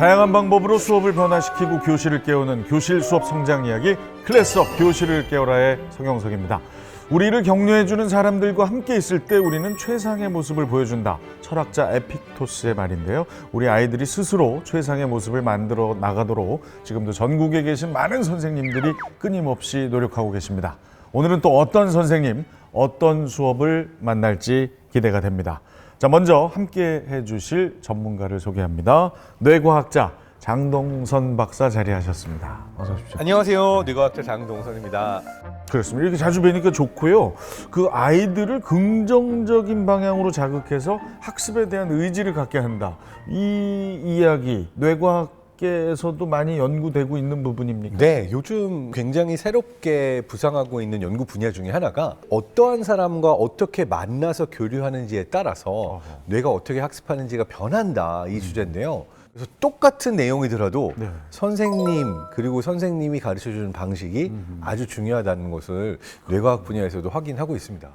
다양한 방법으로 수업을 변화시키고 교실을 깨우는 교실 수업 성장 이야기 클래스업 교실을 깨워라의 성영석입니다. 우리를 격려해주는 사람들과 함께 있을 때 우리는 최상의 모습을 보여준다. 철학자 에픽토스의 말인데요. 우리 아이들이 스스로 최상의 모습을 만들어 나가도록 지금도 전국에 계신 많은 선생님들이 끊임없이 노력하고 계십니다. 오늘은 또 어떤 선생님, 어떤 수업을 만날지 기대가 됩니다. 자, 먼저 함께 해주실 전문가를 소개합니다. 뇌과학자 장동선 박사 자리하셨습니다. 어서 오십시오. 안녕하세요. 뇌과학자 장동선입니다. 그렇습니다. 이렇게 자주 뵈니까 좋고요. 그 아이들을 긍정적인 방향으로 자극해서 학습에 대한 의지를 갖게 한다. 이 이야기 뇌과학계에서도 많이 연구되고 있는 부분입니까? 네, 요즘 굉장히 새롭게 부상하고 있는 연구 분야 중에 하나가 어떠한 사람과 어떻게 만나서 교류하는지에 따라서 뇌가 어떻게 학습하는지가 변한다, 이 주제인데요. 그래서 똑같은 내용이더라도 네. 선생님 그리고 선생님이 가르쳐주는 방식이 아주 중요하다는 것을 뇌과학 분야에서도 확인하고 있습니다.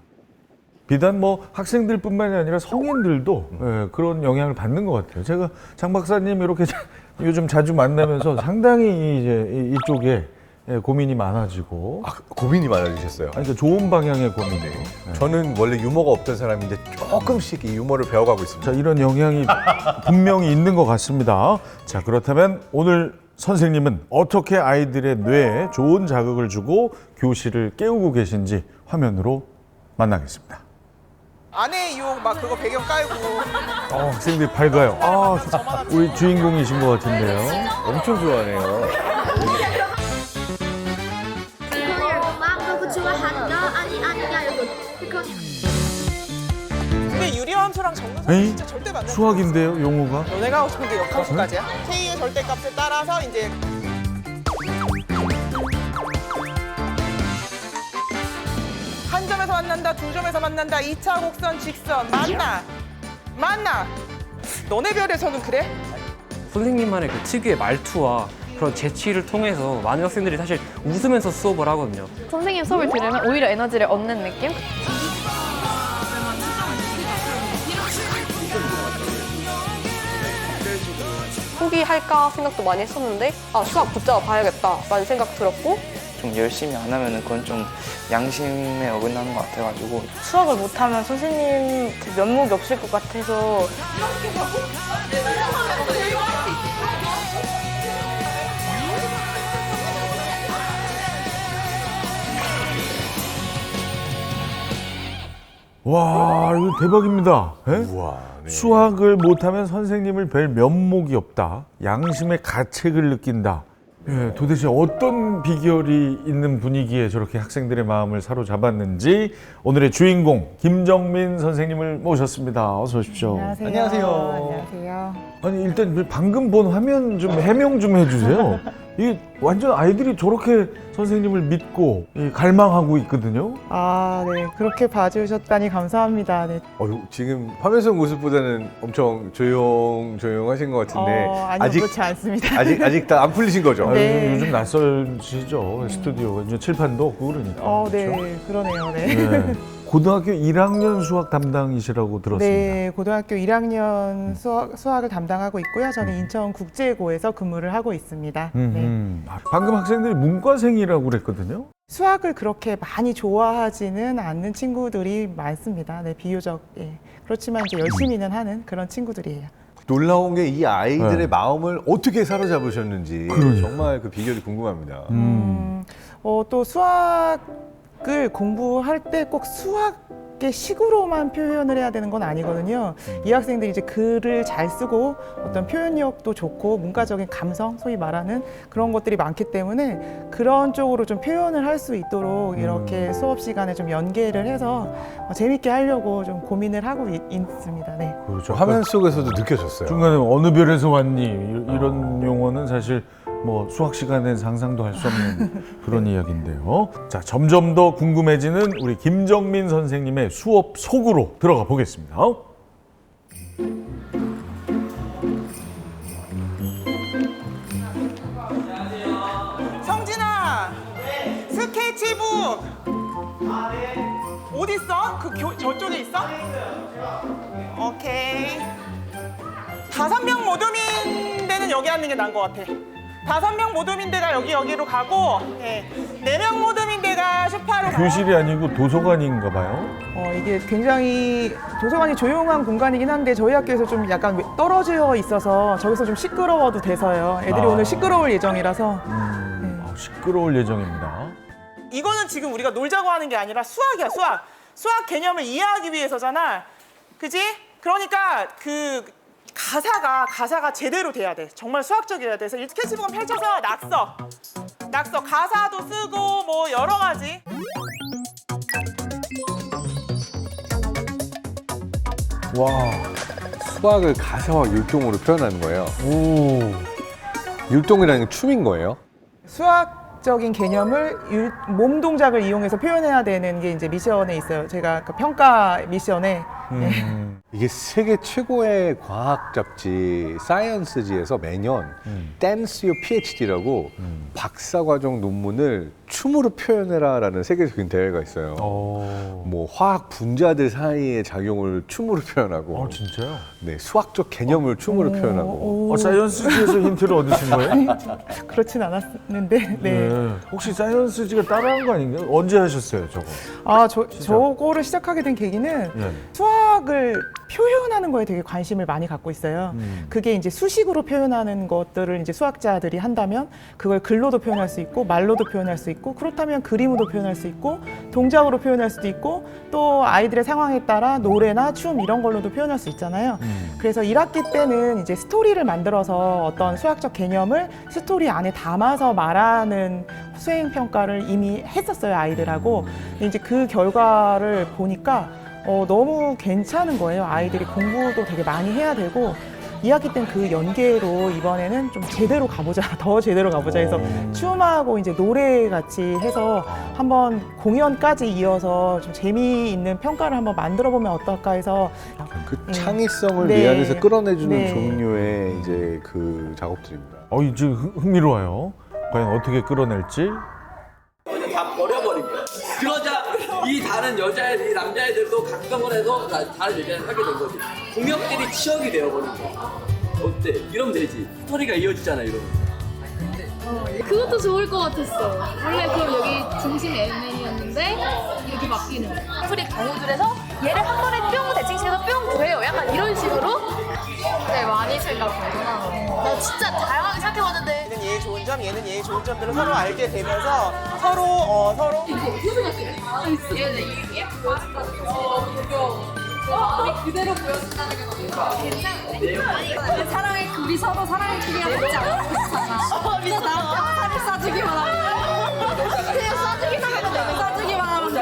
비단 뭐 학생들뿐만이 아니라 성인들도 그런 영향을 받는 것 같아요. 제가 장 박사님 이렇게 요즘 자주 만나면서 상당히 이제 이쪽에 고민이 많아지고, 고민이 많아지셨어요. 아니, 그러니까 좋은 방향의 고민이에요. 네. 저는 원래 유머가 없던 사람인데 조금씩 이 유머를 배워가고 있습니다. 자, 이런 영향이 분명히 있는 것 같습니다. 자, 그렇다면 오늘 선생님은 어떻게 아이들의 뇌에 좋은 자극을 주고 교실을 깨우고 계신지 화면으로 만나겠습니다. 아내의 유혹 막 그거 배경 깔고 학생들이 밝아요. 우리 주인공이신 것 같은데요. 엄청 좋아하네요. 근데 유리함수랑 정근선 에이? 진짜 절대 맞는 수학인데요, 용어가? 너네가 하고 싶은 게 역함수까지야? K의 절대값에 따라서 이제 한 점에서 만난다, 두 점에서 만난다, 2차 곡선, 직선 만나 너네 별에서는 그래? 선생님만의 그 특유의 말투와 그런 재치를 통해서 많은 학생들이 사실 웃으면서 수업을 하거든요. 선생님 수업을 들으면 오히려 에너지를 얻는 느낌? 포기할까 생각도 많이 했었는데 수학 붙잡아 봐야겠다 라는 생각 들었고, 좀 열심히 안 하면 그건 좀 양심에 어긋나는 것 같아가지고 수학을 못하면 선생님 면목이 없을 것 같아서 와, 이거 대박입니다. 예? 우와. 네. 수학을 못하면 선생님을 뵐 면목이 없다. 양심의 가책을 느낀다. 예, 도대체 어떤 비결이 있는 분위기에 저렇게 학생들의 마음을 사로잡았는지 오늘의 주인공 김정민 선생님을 모셨습니다. 어서 오십시오. 안녕하세요. 안녕하세요. 안녕하세요. 아니, 일단 방금 본 화면 좀 해명 좀 해주세요. 이게 완전 아이들이 저렇게 선생님을 믿고 갈망하고 있거든요. 네. 그렇게 봐주셨다니 감사합니다. 네. 지금 화면 속 모습보다는 엄청 조용하신 것 같은데 아니요, 그렇지 않습니다. 아직 다 안 풀리신 거죠? 네. 요즘 낯설시죠. 스튜디오가 이제 칠판도 없고 그러니까. 네, 그러네요. 네. 네. 고등학교 1학년 수학 담당이시라고 들었습니다. 네, 고등학교 1학년 수학을 담당하고 있고요. 저는 인천국제고에서 근무를 하고 있습니다. 네. 방금 학생들이 문과생이라고 그랬거든요. 수학을 그렇게 많이 좋아하지는 않는 친구들이 많습니다. 네, 비교적. 예. 그렇지만 이제 열심히는 하는 그런 친구들이에요. 놀라운 게 이 아이들의 네. 마음을 어떻게 사로잡으셨는지 그러니까. 정말 그 비결이 궁금합니다. 또 수학을 공부할 때 꼭 수학의 식으로만 표현을 해야 되는 건 아니거든요. 이 학생들이 이제 글을 잘 쓰고 어떤 표현력도 좋고 문과적인 감성, 소위 말하는 그런 것들이 많기 때문에 그런 쪽으로 좀 표현을 할 수 있도록 이렇게 수업 시간에 좀 연계를 해서 재밌게 하려고 좀 고민을 하고 있습니다. 네. 그렇죠. 화면 속에서도 느껴졌어요. 중간에 어느 별에서 왔니? 이런 용어는 사실 뭐 수학 시간엔 상상도 할 수 없는 그런 이야기인데요. 자, 점점 더 궁금해지는 우리 김정민 선생님의 수업 속으로 들어가 보겠습니다. 성진아 스케치북 어디 있어? 저쪽에 있어? 오케이. 5명 모둠인 데는 여기 여기 앉는 게 나은 것 같아. 5명 모듬인 데가 여기로 가고, 네. 4명 모듬인 데가 소파로 가요. 교실이 아니고 도서관인가 봐요. 이게 굉장히 도서관이 조용한 공간이긴 한데 저희 학교에서 좀 약간 떨어져 있어서 저기서 좀 시끄러워도 돼서요. 애들이 아. 오늘 시끄러울 예정이라서. 시끄러울 예정입니다. 이거는 지금 우리가 놀자고 하는 게 아니라 수학이야, 수학. 수학 개념을 이해하기 위해서잖아. 그지? 그러니까 그 가사가 제대로 돼야 돼. 정말 수학적이어야 돼서 스케치북은 펼쳐서 낙서. 가사도 쓰고 뭐 여러 가지. 와, 수학을 가사와 율동으로 표현하는 거예요. 오, 율동이라는 게 춤인 거예요? 수학적인 개념을 몸 동작을 이용해서 표현해야 되는 게 이제 미션에 있어요. 제가 그 평가 미션에 이게 세계 최고의 과학 잡지 사이언스지에서 매년 댄스 요 PhD라고 박사과정 논문을 춤으로 표현해라라는 세계적인 대회가 있어요. 뭐 화학 분자들 사이의 작용을 춤으로 표현하고, 진짜요? 네, 수학적 개념을 춤으로 표현하고. 사이언스지에서 힌트를 얻으신 거예요? 그렇진 않았는데. 네. 혹시 사이언스지가 따라한 거 아닌가요? 언제 하셨어요, 저거? 저거를 시작하게 된 계기는 네. 수학을 표현하는 거에 되게 관심을 많이 갖고 있어요. 그게 이제 수식으로 표현하는 것들을 이제 수학자들이 한다면 그걸 글로도 표현할 수 있고 말로도 표현할 수 있고 그렇다면 그림으로 표현할 수 있고 동작으로 표현할 수도 있고 또 아이들의 상황에 따라 노래나 춤 이런 걸로도 표현할 수 있잖아요. 그래서 1학기 때는 이제 스토리를 만들어서 어떤 수학적 개념을 스토리 안에 담아서 말하는 수행 평가를 이미 했었어요, 아이들하고. 이제 그 결과를 보니까 너무 괜찮은 거예요. 아이들이 공부도 되게 많이 해야 되고 2학기 땐 그 연계로 이번에는 좀 제대로 가보자, 더 제대로 가보자 해서 춤하고 이제 노래 같이 해서 한번 공연까지 이어서 좀 재미있는 평가를 한번 만들어 보면 어떨까 해서 그 창의성을 네. 내 안에서 끌어내주는 네. 종류의 이제 그 작업들입니다. 이제 흥미로워요. 과연 어떻게 끌어낼지? 다 버려버린 거야. 그러자 이 다른 여자애들, 이 남자애들도 각성을 해서 다른 여자애를 하게 된 거지. 공역들이 치역이 되어버린 거야. 어때? 이러면 되지. 스토리가 이어지잖아, 이러면. 그것도 좋을 것 같았어. 원래 그럼 여기 중심 M이었는데 이렇게 바뀌는 거야. 우리 경우들에서 얘를 한 번에 뿅 대칭시켜서 뿅 구해요. 약간 이런 식으로. 네, 많이 생각해요. 나 진짜 다양하게 생각해봤는데. 얘는 얘의 좋은 점, 얘는 얘의 좋은 점들을 서로 알게 되면서 서로 얘는 이게 그대로 보여준다는 게 너무 괜찮은데? 아니, 사랑의 우리 서로 사랑의 길이가 같지 않잖아. 그래서 나한테 화살을 쏴주기만 하면 그냥 쏴주기만 하면 돼.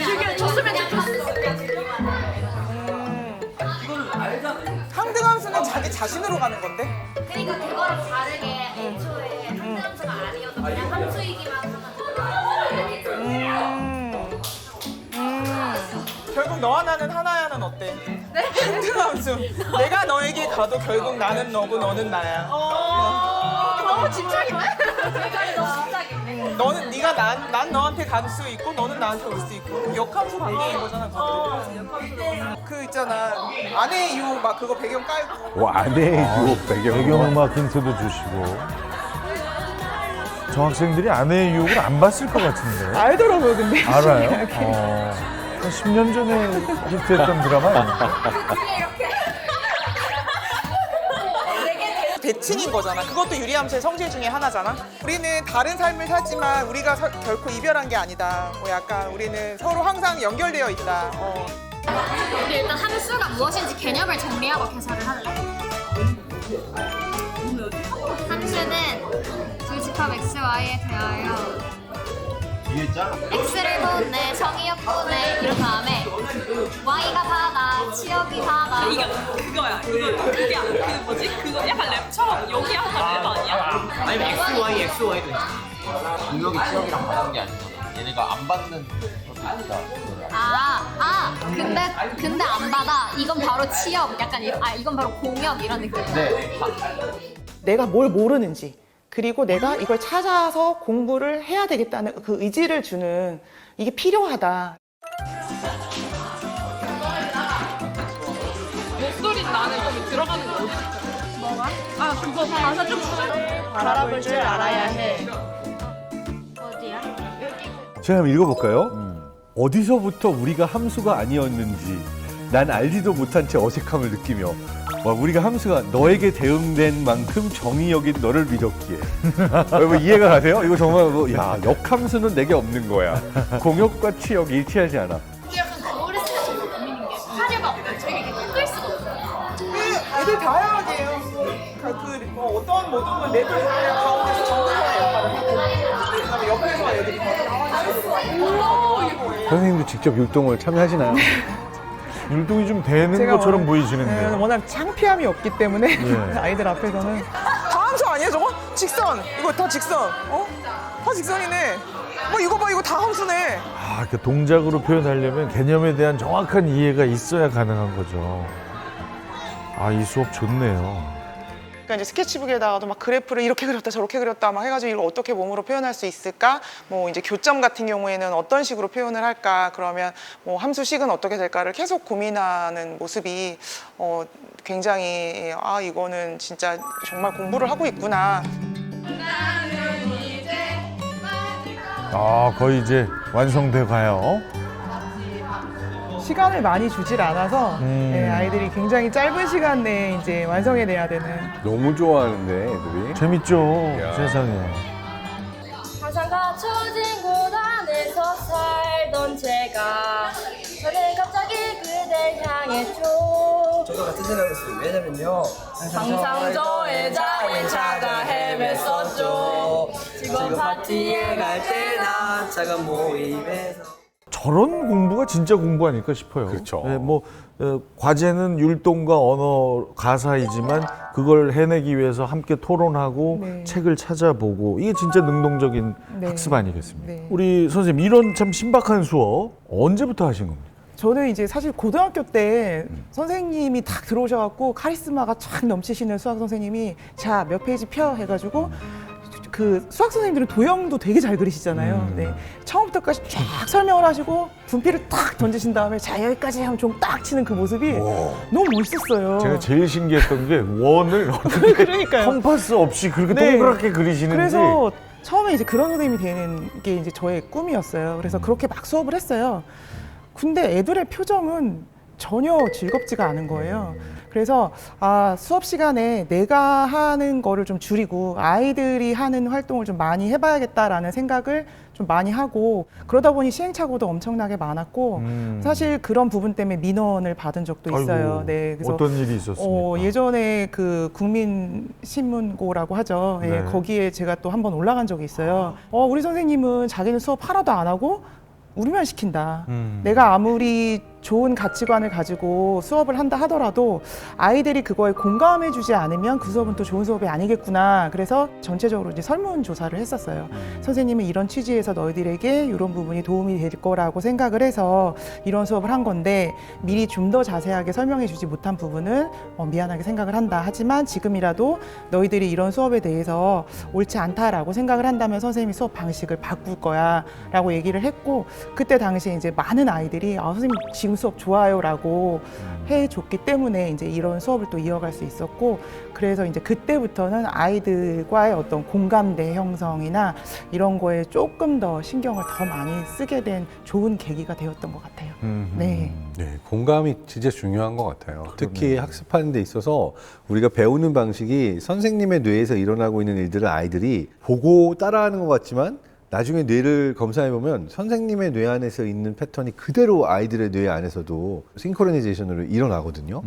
그게 줬으면 좋겠어. 상등함수는 자기 자신으로 가는 건데. 그러니까 그거랑 다르게 애초에 함수가 아니어도 그냥 함수이기만 하면 결국 너와 나는 하나야는 어때? 상등함수. 내가 너에게 가도 결국 나는 너고 너는 나야. 너무 집착인데? 너무 집착인데? 너는 네가 난 너한테 갈 수 있고 너는 나한테 올 수 있고 역함수 관계인 거잖아. 그 있잖아 아내의 유혹 막 그거 배경 깔고 아내의 유혹 배경음악 힌트도 주시고. 저 학생들이 아내의 유혹을 안 봤을 것 같은데. 알더라고요, 근데. 알아요? 한 10년 전에 히트했던 드라마 아닙니까? 대칭인 거잖아. 그것도 유리함수의 성질 중에 하나잖아. 우리는 다른 삶을 살지만 우리가 결코 이별한 게 아니다. 뭐 약간 우리는 서로 항상 연결되어 있다. 우리 일단 함수가 무엇인지 개념을 정리하고 개설을 할래. 함수는 두 집합 xy에 대하여 x를 보내, 성이역분에 이런 다음에 y가 다다, 치역이 다다. 그거야. 이게 그 뭐지? 그거 약간 랩처럼 여기 하나 랩 아니야? 아니면 XY, XY도 있잖아. 공역이 치역이랑 받는 게 아니잖아. 얘네가 안 받는 근데 안 받아. 이건 바로 치역, 약간 이건 바로 공역 이런 느낌. 네. 내가 뭘 모르는지 그리고 내가 이걸 찾아서 공부를 해야 되겠다는 그 의지를 주는 이게 필요하다. 목소리 나는 좀 들어가는 거 어디? 뭐가? 아 그거 가사 좀 바라볼 줄 알아야 해. 어디야? 제가 한번 읽어볼까요? 어디서부터 우리가 함수가 아니었는지 난 알지도 못한 채 어색함을 느끼며 와, 우리가 함수가 너에게 대응된 만큼 정의 여긴 너를 믿었기에. 여러분 이해가 가세요? 이거 정말 야, 역함수는 내게 없는 거야. 공역과 취역이 일치하지 않아. 이게 약간 그거를 생각해서 고민인 게 사례가 없고 저희가 이게 끌 수가 없어요. 애들 다양하게 해요. 어떤 모든 랩을 하면 가운데서 정글의 역할을 하고 그다음에 옆에서 애들이 선생님도 직접 율동을 참여하시나요? 율동이 좀 되는 제가 것처럼 워낙- 보이시는데요. 네, 워낙 창피함이 없기 때문에 예. 아이들 앞에서는 다 함수 아니에요 저거? 직선 이거 다 직선 다 직선이네 이거 봐 이거 다 함수네 아, 그 동작으로 표현하려면 개념에 대한 정확한 이해가 있어야 가능한 거죠. 아, 이 수업 좋네요. 그러니까 이제 스케치북에다가도 막 그래프를 이렇게 그렸다 저렇게 그렸다 막 해가지고 이걸 어떻게 몸으로 표현할 수 있을까? 뭐 이제 교점 같은 경우에는 어떤 식으로 표현을 할까? 그러면 뭐 함수식은 어떻게 될까를 계속 고민하는 모습이 굉장히 이거는 진짜 정말 공부를 하고 있구나. 아, 거의 이제 완성돼 가요. 시간을 많이 주질 않아서 네, 아이들이 굉장히 짧은 시간 내에 이제 완성해내야 되는. 너무 좋아하는데 애들이. 재밌죠, 야. 세상에. 항상 갖춰진 곳 안에서 살던 제가 저는 갑자기 그댈 향했죠. 저도 같은 생각했어요. 왜냐면요. 항상 저의 자동차가 헤맸었죠. 지금 파티에 갈 때나 작은 모임에서. 저런 공부가 진짜 공부 아닐까 싶어요. 그렇죠. 네, 과제는 율동과 언어 가사이지만 그걸 해내기 위해서 함께 토론하고 네. 책을 찾아보고 이게 진짜 능동적인 네. 학습 아니겠습니까? 네. 우리 선생님 이런 참 신박한 수업 언제부터 하신 겁니까? 저는 이제 사실 고등학교 때 선생님이 딱 들어오셔갖고 카리스마가 쫙 넘치시는 수학 선생님이 자, 몇 페이지 펴 해가지고 그 수학 선생님들은 도형도 되게 잘 그리시잖아요. 네. 처음부터까지 쫙 설명을 하시고 분필을 딱 던지신 다음에 자, 여기까지 하면 좀 딱 치는 그 모습이 너무 멋있었어요. 제가 제일 신기했던 게 원을 어떻게 그러니까요. 컴파스 없이 그렇게 네. 동그랗게 그리시는지. 그래서 처음에 이제 그런 선생님이 되는 게 이제 저의 꿈이었어요. 그래서 그렇게 막 수업을 했어요. 근데 애들의 표정은 전혀 즐겁지가 않은 거예요. 그래서 수업 시간에 내가 하는 거를 좀 줄이고 아이들이 하는 활동을 좀 많이 해봐야겠다라는 생각을 좀 많이 하고 그러다 보니 시행착오도 엄청나게 많았고 사실 그런 부분 때문에 민원을 받은 적도 있어요. 아이고, 네, 그래서 어떤 일이 있었습니까? 예전에 그 국민신문고라고 하죠. 예, 네. 거기에 제가 또 한번 올라간 적이 있어요. 우리 선생님은 자기는 수업 하나도 안 하고 우리만 시킨다. 내가 아무리 좋은 가치관을 가지고 수업을 한다 하더라도 아이들이 그거에 공감해주지 않으면 그 수업은 또 좋은 수업이 아니겠구나. 그래서 전체적으로 이제 설문조사를 했었어요. 선생님은 이런 취지에서 너희들에게 이런 부분이 도움이 될 거라고 생각을 해서 이런 수업을 한 건데 미리 좀 더 자세하게 설명해주지 못한 부분은 미안하게 생각을 한다. 하지만 지금이라도 너희들이 이런 수업에 대해서 옳지 않다라고 생각을 한다면 선생님이 수업 방식을 바꿀 거야 라고 얘기를 했고 그때 당시에 이제 많은 아이들이 선생님 지금 수업 좋아요라고 해줬기 때문에 이제 이런 수업을 또 이어갈 수 있었고 그래서 이제 그때부터는 아이들과의 어떤 공감대 형성이나 이런 거에 조금 더 신경을 더 많이 쓰게 된 좋은 계기가 되었던 것 같아요. 네. 네, 공감이 진짜 중요한 것 같아요. 특히 학습하는 데 있어서 우리가 배우는 방식이 선생님의 뇌에서 일어나고 있는 일들을 아이들이 보고 따라하는 것 같지만 나중에 뇌를 검사해보면 선생님의 뇌 안에서 있는 패턴이 그대로 아이들의 뇌 안에서도 싱크로니제이션으로 일어나거든요.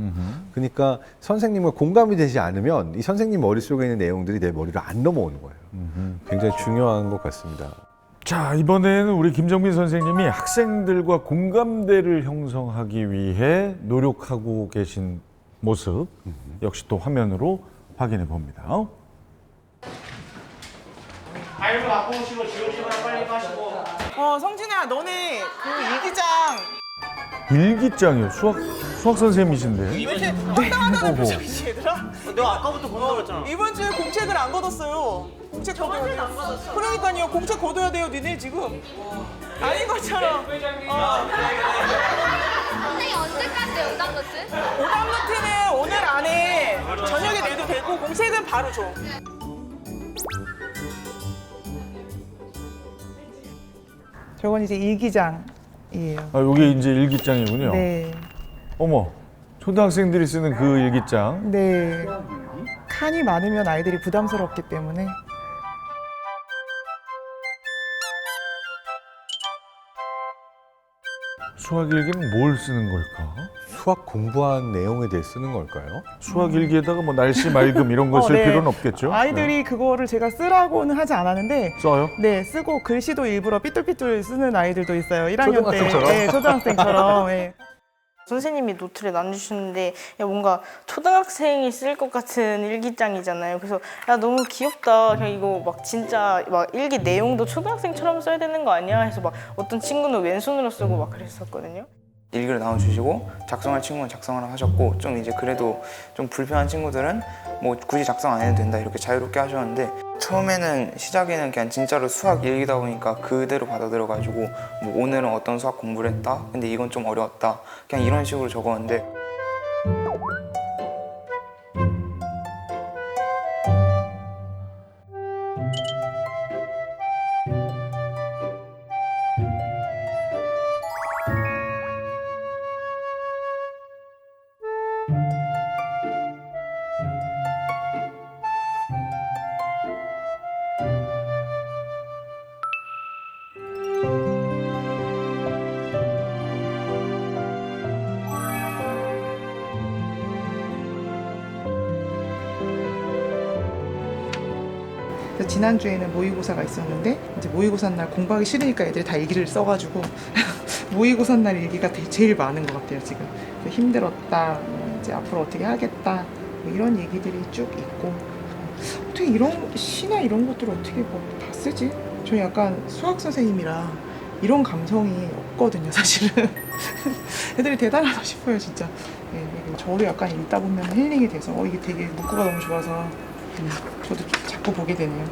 그러니까 선생님과 공감이 되지 않으면 이 선생님 머릿속에 있는 내용들이 내 머리로 안 넘어오는 거예요. 굉장히 중요한 것 같습니다. 자, 이번에는 우리 김정민 선생님이 학생들과 공감대를 형성하기 위해 노력하고 계신 모습 역시 또 화면으로 확인해 봅니다. 알고 바꾸시고 지우시거나 빨리 하시고 성진아 너네 그 일기장 일기장이요. 수학 선생님이신데. 왜 이렇게 황당하다는 어허. 표정이지 얘들아? 내가 아까부터 본다고 그랬잖아. 이번 주에 공책을 안 걷었어요. 공책 걷어야 돼요. 그러니까요. 공책 걷어야 돼요. 니네 지금. 아닌 것처럼. 선생님 언제까지 연장 넣지? 오답 노트는 오늘 안에 바로 줘. 저건 이제 일기장이에요. 아, 이게 이제 일기장이군요. 네. 어머, 초등학생들이 쓰는 그 일기장. 네. 칸이 많으면 아이들이 부담스럽기 때문에. 수학 일기는 뭘 쓰는 걸까? 수학 공부한 내용에 대해 쓰는 걸까요? 수학 일기에다가 뭐 날씨 맑음 이런 걸 쓸 네. 필요는 없겠죠? 아이들이 그거를 제가 쓰라고는 하지 않았는데 네. 써요? 네, 쓰고 글씨도 일부러 삐뚤삐뚤 쓰는 아이들도 있어요. 1학년 때. 초등학생처럼? 네, 초등학생처럼. 네. 선생님이 노트를 나눠주셨는데 야, 뭔가 초등학생이 쓸 것 같은 일기장이잖아요. 그래서 야 너무 귀엽다. 그냥 이거 막 진짜 막 일기 내용도 초등학생처럼 써야 되는 거 아니야? 해서 막 어떤 친구는 왼손으로 쓰고 막 그랬었거든요. 일기를 나눠주시고 작성할 친구는 작성을 하셨고 좀 이제 그래도 좀 불편한 친구들은 뭐 굳이 작성 안 해도 된다 이렇게 자유롭게 하셨는데 처음에는 시작에는 그냥 진짜로 수학 일기다 보니까 그대로 받아들여가지고 뭐 오늘은 어떤 수학 공부를 했다 근데 이건 좀 어려웠다 그냥 이런 식으로 적었는데 그래서 지난주에는 모의고사가 있었는데 이제 모의고사 날 공부하기 싫으니까 애들이 다 일기를 써가지고 모의고사 날 일기가 제일 많은 것 같아요 지금. 힘들었다, 뭐 이제 앞으로 어떻게 하겠다 뭐 이런 얘기들이 쭉 있고 어떻게 이런 시나 이런 것들을 어떻게 뭐 다 쓰지? 저 약간 수학 선생님이라 이런 감성이 없거든요 사실은. 애들이 대단하다 싶어요 진짜. 네, 저도 약간 읽다 보면 힐링이 돼서 이게 되게 문구가 너무 좋아서 저도 자꾸 보게 되네요.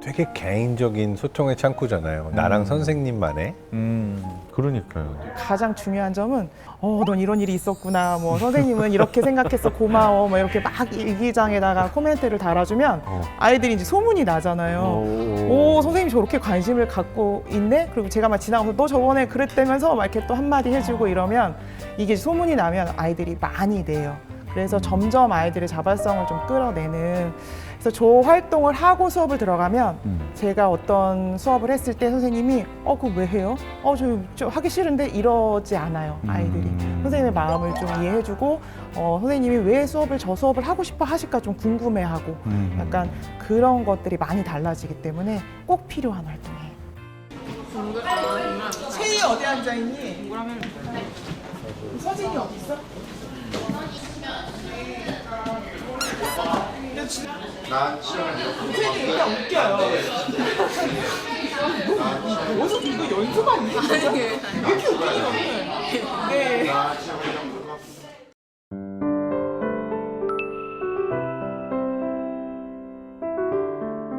되게 개인적인 소통의 창구잖아요. 나랑 선생님만의. 그러니까요. 가장 중요한 점은 넌 이런 일이 있었구나. 뭐 선생님은 이렇게 생각했어. 고마워. 뭐 이렇게 막 일기장에다가 코멘트를 달아주면 아이들이 이제 소문이 나잖아요. 오, 선생님이 저렇게 관심을 갖고 있네. 그리고 제가 막 지나가서 너 저번에 그랬다면서 막 이렇게 또 한마디 해주고 이러면 이게 소문이 나면 아이들이 많이 내요. 그래서 점점 아이들의 자발성을 좀 끌어내는. 그래서 저 활동을 하고 수업을 들어가면 제가 어떤 수업을 했을 때 선생님이 그거 왜 해요? 저 하기 싫은데 이러지 않아요 아이들이. 선생님의 마음을 좀 이해해주고 선생님이 왜 저 수업을 하고 싶어 하실까 좀 궁금해하고 약간 그런 것들이 많이 달라지기 때문에 꼭 필요한 활동이에요. 채희 어디 앉아있니? 뭐라면 서진이 어디 있어? 난 시험을 선생님 일단 웃겨요. 너 어디서 이거 연습하니? 왜 이렇게 웃기니 너는? 네.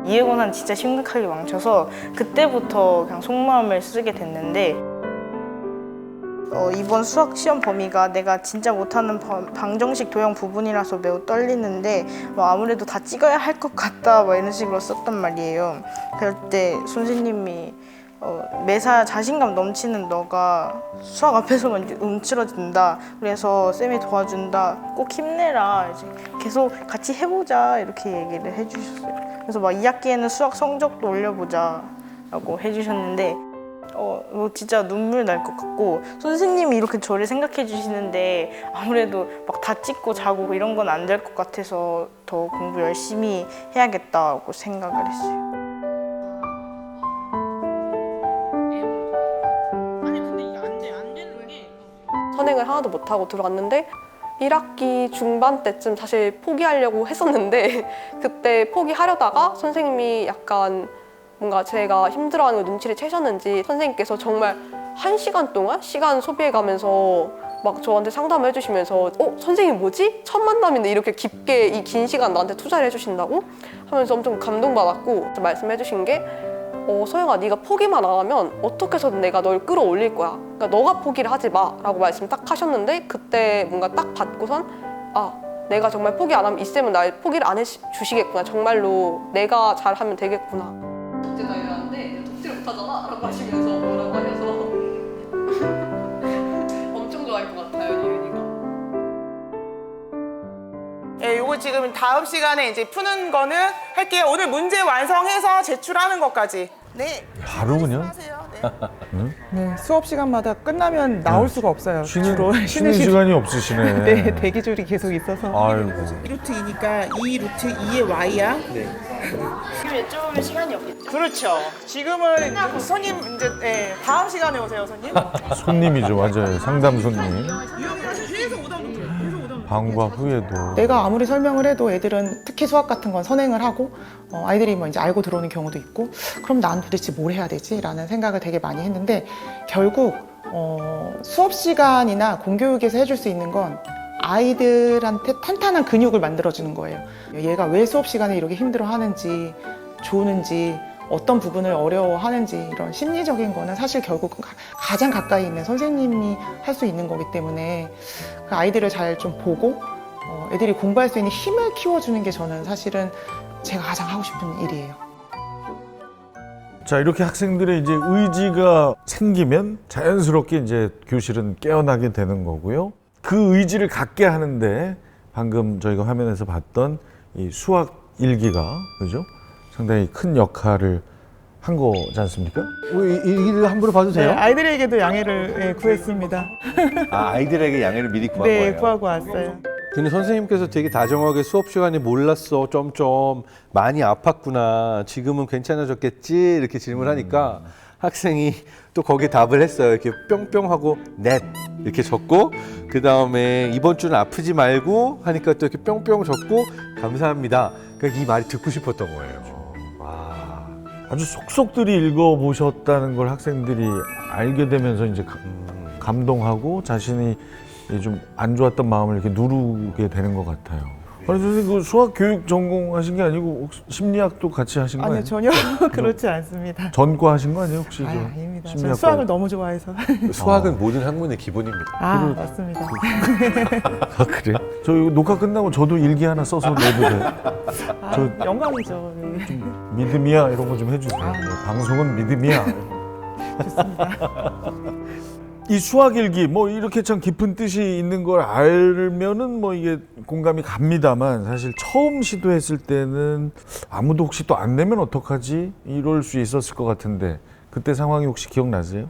이해곤한 진짜 심각하게 망쳐서 그때부터 그냥 속마음을 쓰게 됐는데 이번 수학 시험 범위가 내가 진짜 못하는 방정식 도형 부분이라서 매우 떨리는데 아무래도 다 찍어야 할 것 같다 이런 식으로 썼단 말이에요. 그럴 때 선생님이 매사 자신감 넘치는 너가 수학 앞에서만 움츠러든다. 그래서 쌤이 도와준다. 꼭 힘내라. 이제 계속 같이 해보자 이렇게 얘기를 해주셨어요. 그래서 2학기에는 수학 성적도 올려보자 라고 해주셨는데 진짜 눈물 날 것 같고 선생님이 이렇게 저를 생각해 주시는데 아무래도 막 다 찍고 자고 이런 건 안 될 것 같아서 더 공부 열심히 해야겠다고 생각을 했어요. 선행을 하나도 못하고 들어갔는데 1학기 중반 때쯤 사실 포기하려고 했었는데 그때 포기하려다가 선생님이 약간 뭔가 제가 힘들어하는 걸 눈치를 채셨는지 선생님께서 정말 1시간 동안 시간 소비해가면서 막 저한테 상담을 해주시면서 선생님 뭐지? 첫 만남인데 이렇게 깊게 이 긴 시간 나한테 투자를 해주신다고? 하면서 엄청 감동받았고 말씀해 주신 게 소영아 네가 포기만 안 하면 어떻게 해서든 내가 널 끌어올릴 거야. 그러니까 너가 포기를 하지 마 라고 말씀 딱 하셨는데 그때 뭔가 딱 받고선 내가 정말 포기 안 하면 이 쌤은 날 포기를 안 해주시겠구나. 정말로 내가 잘하면 되겠구나. 독재가 일어났는데 독재를 못하잖아 라고 하시면서 뭐라고 하셔서 엄청 좋아할 것 같아요 유연이가. 예, 요거 지금 다음 시간에 이제 푸는 거는 할게요. 오늘 문제 완성해서 제출하는 것까지. 네. 바로 그냥? 네, 수업 시간마다 끝나면 나올 수가 없어요. 주로 쉬는 시간이 없으시네. 네, 대기줄이 계속 있어서. 아이고. 루트 2니까 2 루트 2의 y야. 네. 지금 여쭤보면 시간이 없겠죠. 그렇죠. 지금은 손님 이제 다음 시간에 오세요, 손님. 손님이죠, 맞아요. 상담 손님. 방과 후에도. 내가 아무리 설명을 해도 애들은 특히 수학 같은 건 선행을 하고 아이들이 뭐 이제 알고 들어오는 경우도 있고 그럼 난 도대체 뭘 해야 되지? 라는 생각을 되게 많이 했는데 결국 수업 시간이나 공교육에서 해줄 수 있는 건 아이들한테 탄탄한 근육을 만들어주는 거예요. 얘가 왜 수업 시간에 이렇게 힘들어하는지 조는지 어떤 부분을 어려워하는지 이런 심리적인 거는 사실 결국 가장 가까이 있는 선생님이 할 수 있는 거기 때문에 그 아이들을 잘 좀 보고 애들이 공부할 수 있는 힘을 키워주는 게 저는 사실은 제가 가장 하고 싶은 일이에요. 자, 이렇게 학생들의 이제 의지가 생기면 자연스럽게 이제 교실은 깨어나게 되는 거고요. 그 의지를 갖게 하는데 방금 저희가 화면에서 봤던 이 수학 일기가 그죠? 상당히 큰 역할을 한 거지 않습니까? 일기를 함부로 봐도 돼요? 네, 아이들에게도 양해를 구했습니다. 아이들에게 양해를 미리 구한 네, 거예요? 구하고 왔어요. 근데 선생님께서 되게 다정하게 수업 시간에 몰랐어, 점점 많이 아팠구나, 지금은 괜찮아졌겠지 이렇게 질문하니까 학생이 또 거기에 답을 했어요. 이렇게 뿅뿅하고 넷 이렇게 적고 그 다음에 이번 주는 아프지 말고 하니까 또 이렇게 뿅뿅 적고 감사합니다. 그러니까 이 말이 듣고 싶었던 거예요. 아주 속속들이 읽어보셨다는 걸 학생들이 알게 되면서 이제 감동하고 자신이 좀 안 좋았던 마음을 이렇게 누르게 되는 것 같아요. 아니 선생님 그 수학 교육 전공하신 게 아니고 혹시 심리학도 같이 하신 거 아니에요? 아니요, 전혀 그렇지 않습니다. 전과 하신 거 아니에요 혹시? 아닙니다. 저는 수학을 너무 좋아해서. 수학은 모든 학문의 기본입니다. 맞습니다. 아 그래요? 저 이거 녹화 끝나고 저도 일기 하나 써서 내도 돼요? 저 영광이죠. 네. 믿음이야 이런 거 좀 해주세요. 방송은 믿음이야. 좋습니다. 이 수학일기 뭐 이렇게 참 깊은 뜻이 있는 걸 알면은 뭐 이게 공감이 갑니다만 사실 처음 시도했을 때는 아무도 혹시 또 안 내면 어떡하지 이럴 수 있었을 것 같은데 그때 상황이 혹시 기억나세요?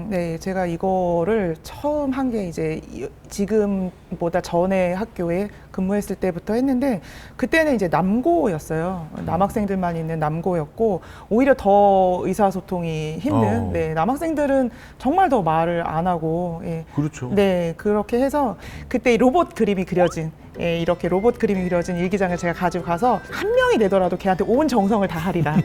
네, 제가 이거를 처음 한 게 이제 지금보다 전에 학교에 근무했을 때부터 했는데 그때는 이제 남고였어요. 남학생들만 있는 남고였고 오히려 더 의사소통이 힘든 네, 남학생들은 정말 더 말을 안 하고 그렇죠. 네, 그렇게 해서 그때 로봇 그림이 그려진 이렇게 로봇 그림이 그려진 일기장을 제가 가지고 가서 한 명이 되더라도 걔한테 온 정성을 다하리라.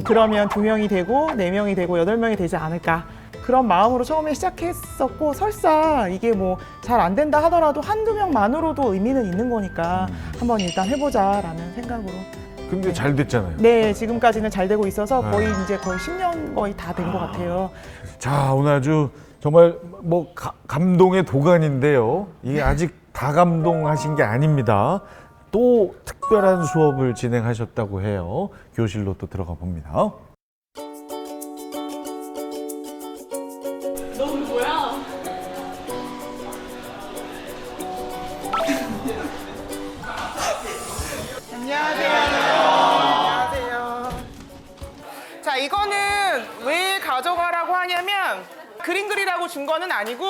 그러면 2명이 되고 4명이 되고 8명이 되지 않을까. 그런 마음으로 처음에 시작했었고 설사 이게 뭐 잘 안 된다 하더라도 한두 명만으로도 의미는 있는 거니까 한번 일단 해보자라는 생각으로. 근데 잘 됐잖아요. 네, 지금까지는 잘 되고 있어서 거의 10년 거의 다 된 것 같아요. 자, 오늘 아주 정말 뭐 감동의 도가니인데요. 이게 아직 다 감동하신 게 아닙니다. 또 특별한 수업을 진행하셨다고 해요. 교실로 또 들어가 봅니다. 너 뭐야? 안녕하세요. 자, 이거는 왜 가져가라고 하냐면 그림 그리라고 준 거는 아니고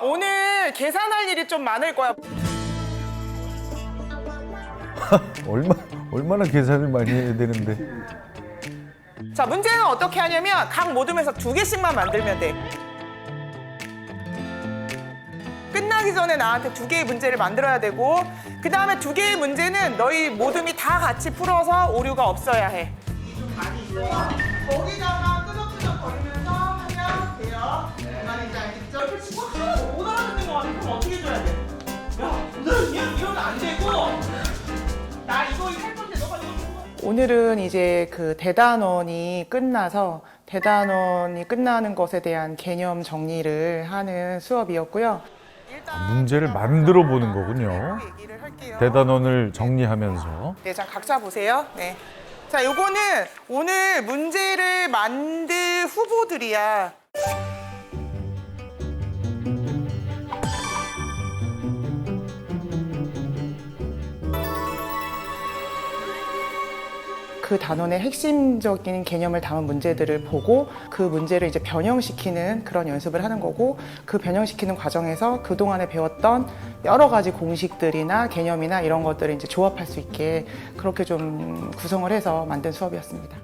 오늘 계산할 일이 좀 많을 거야. 얼마나 계산을 많이 해야 되는데. 자, 문제는 어떻게 하냐면 각 모둠에서 2개씩만 만들면 돼. 끝나기 하기 전에 나한테 2개의 문제를 만들어야 되고 그 다음에 2개의 문제는 너희 모둠이 다 같이 풀어서 오류가 없어야 해. 거기다가 끄덕끄덕 거리면서 하면 돼요. 말인지 알겠죠? 옆에 친구 하나도 못 알아듣는 거 같아. 그럼 어떻게 해줘야 돼? 야, 이러면 안 되고 나 이거 할 건데 너가 이거 오늘은 이제 그 대단원이 끝나서 대단원이 끝나는 것에 대한 개념 정리를 하는 수업이었고요. 문제를 만들어 보는 거군요. 대단원을 정리하면서. 네, 자 각자 보세요. 네. 자, 요거는 오늘 문제를 만들 후보들이야. 그 단원의 핵심적인 개념을 담은 문제들을 보고 그 문제를 이제 변형시키는 그런 연습을 하는 거고 그 변형시키는 과정에서 그동안에 배웠던 여러 가지 공식들이나 개념이나 이런 것들을 이제 조합할 수 있게 그렇게 좀 구성을 해서 만든 수업이었습니다.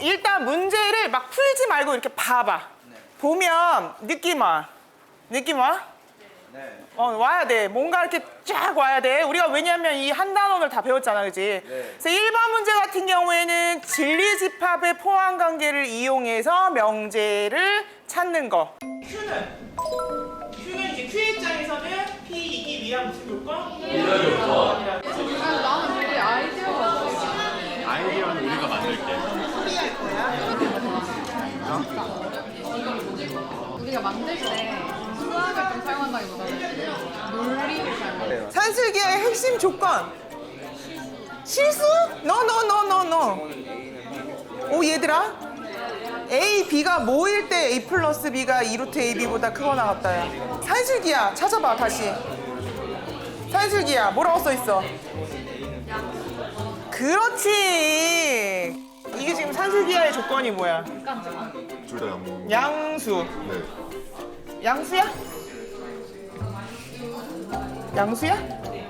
일단 문제를 막 풀지 말고 이렇게 봐봐. 보면 느낌 와. 느낌 와? 와야 돼. 뭔가 이렇게 쫙 와야 돼. 우리가 왜냐면 이 한 단원을 다 배웠잖아, 그지? 그래서 1번 문제 같은 경우에는 진리집합의 포함관계를 이용해서 명제를 찾는 거. Q는 이제 Q의 입장에서는 P이기 위한 무슨 조건? 이런 조건. 나는 되게 아이디어가 없어. 아이디어는 우리가 만들게. 풀이할 거야. 우리가 만들 때 수학을 좀 사용한다기보다는 논리를 사용해. 산술기의 핵심 조건. 실수? No. 오 얘들아. A, B가 모일 때 A 플러스 B가 2루트 AB보다 크거나 같다야. 산술기야. 찾아봐 다시. 산술기야. 뭐라고 써있어? 그렇지. 이게 지금 산술기하의 조건이 뭐야? 둘 다 양수. 네. 양수야? 양수야?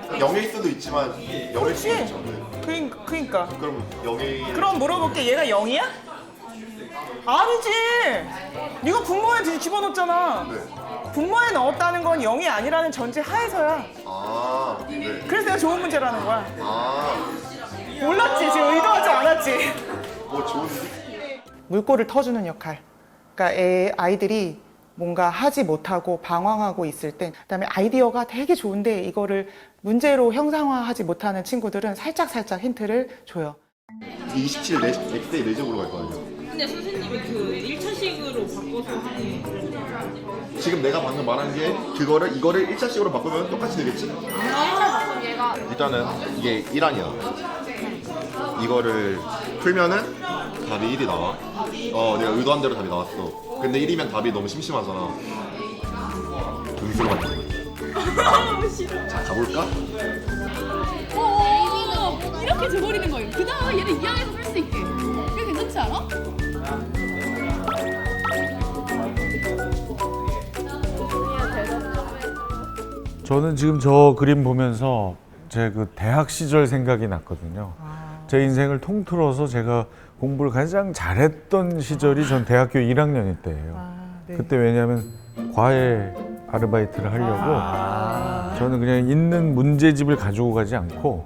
0일 수도 있지만 0일 수도 있죠. 네. 그러니까. 그럼 0일. 그럼 물어볼게. 얘가 0이야? 아니지. 네가 분모에 집어넣었잖아. 네. 분모에 넣었다는 건 0이 아니라는 전제 하에서야. 아, 네. 그래서 내가 좋은 문제라는 거야. 아, 몰랐지? 지금 의도하지 않았지? 뭐 좋은데? 물꼬를 터주는 역할. 그러니까 아이들이 뭔가 하지 못하고 방황하고 있을 때 그다음에 아이디어가 되게 좋은데 이거를 문제로 형상화하지 못하는 친구들은 살짝 힌트를 줘요. 27 넥스트 데이 내적으로 갈 거 아니에요? 근데 선생님이 그 1차식으로 바꿔서 하는 지금 내가 방금 말한 게 이거를 1차식으로 바꾸면 똑같이 되겠지? 일단은 이게 1항이야. 이거를 풀면은 답이 1이 나와. 내가 의도한 대로 답이 나왔어. 근데 1이면 답이 너무 심심하잖아. 등수로 만드는 거지. 자, 가볼까? 이렇게 줘버리는 거예요. 그 다음에 얘를 이항에서 쓸 수 있게. 그게 괜찮지 않아? 저는 지금 저 그림 보면서 제 그 대학 시절 생각이 났거든요. 제 인생을 통틀어서 제가 공부를 가장 잘했던 시절이 전 대학교 1학년 때예요. 네. 그때 왜냐하면 과외 아르바이트를 하려고 저는 그냥 있는 문제집을 가지고 가지 않고